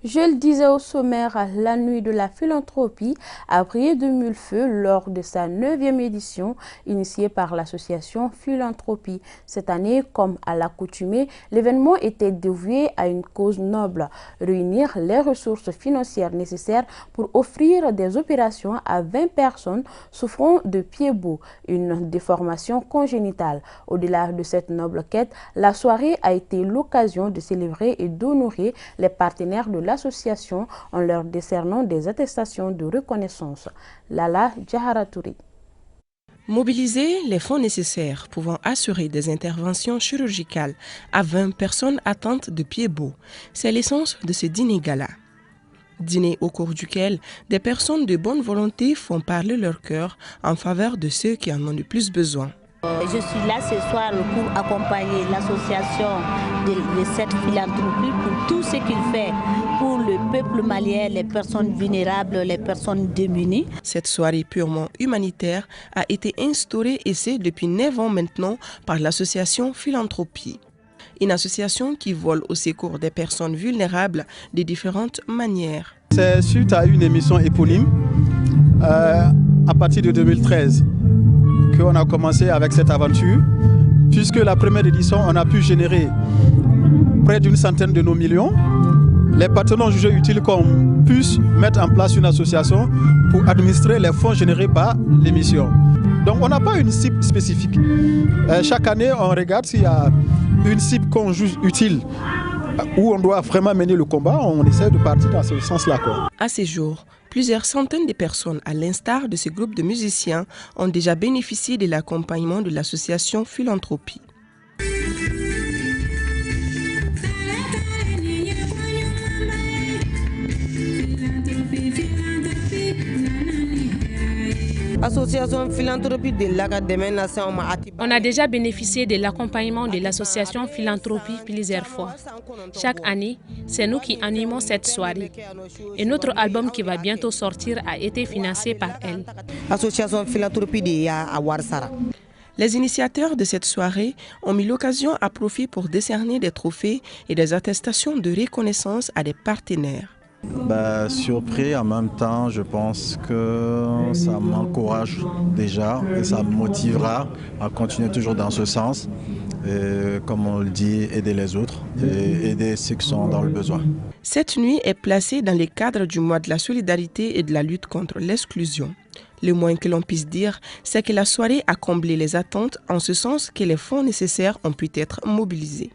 Je le disais au sommaire, la nuit de la philanthropie a brillé de mille feux lors de sa 9e édition initiée par l'association Philanthropie. Cette année, comme à l'accoutumée, l'événement était dévoué à une cause noble, réunir les ressources financières nécessaires pour offrir des opérations à 20 personnes souffrant de pieds-bots, une déformation congénitale. Au-delà de cette noble quête, la soirée a été l'occasion de célébrer et d'honorer les partenaires de l'association en leur décernant des attestations de reconnaissance. Lala Djaharatouri. Mobiliser les fonds nécessaires pouvant assurer des interventions chirurgicales à 20 personnes atteintes de pieds-bots, c'est l'essence de ce dîner-gala. Dîner au cours duquel des personnes de bonne volonté font parler leur cœur en faveur de ceux qui en ont le plus besoin. Je suis là ce soir pour accompagner l'association de cette philanthropie pour tout ce qu'il fait pour le peuple malien, les personnes vulnérables, les personnes démunies. Cette soirée purement humanitaire a été instaurée et c'est depuis 9 ans maintenant par l'association Philanthropie. Une association qui vole au secours des personnes vulnérables de différentes manières. C'est suite à une émission éponyme à partir de 2013 qu'on a commencé avec cette aventure, puisque la première édition, on a pu générer près d'une centaine de nos millions. Les partenaires ont jugé utile qu'on puisse mettre en place une association pour administrer les fonds générés par l'émission. Donc on n'a pas une cible spécifique. Chaque année, on regarde s'il y a une cible qu'on juge utile, où on doit vraiment mener le combat, on essaie de partir dans ce sens-là. À ces jours, plusieurs centaines de personnes, à l'instar de ce groupe de musiciens, ont déjà bénéficié de l'accompagnement de l'association Philanthropie. On a déjà bénéficié de l'accompagnement de l'association Philanthropie plusieurs fois. Chaque année, c'est nous qui animons cette soirée. Et notre album qui va bientôt sortir a été financé par elle. Les initiateurs de cette soirée ont mis l'occasion à profit pour décerner des trophées et des attestations de reconnaissance à des partenaires. Surpris, en même temps, je pense que ça m'encourage déjà et ça me motivera à continuer toujours dans ce sens. Et, comme on le dit, aider les autres et aider ceux qui sont dans le besoin. Cette nuit est placée dans le cadre du mois de la solidarité et de la lutte contre l'exclusion. Le moins que l'on puisse dire, c'est que la soirée a comblé les attentes en ce sens que les fonds nécessaires ont pu être mobilisés.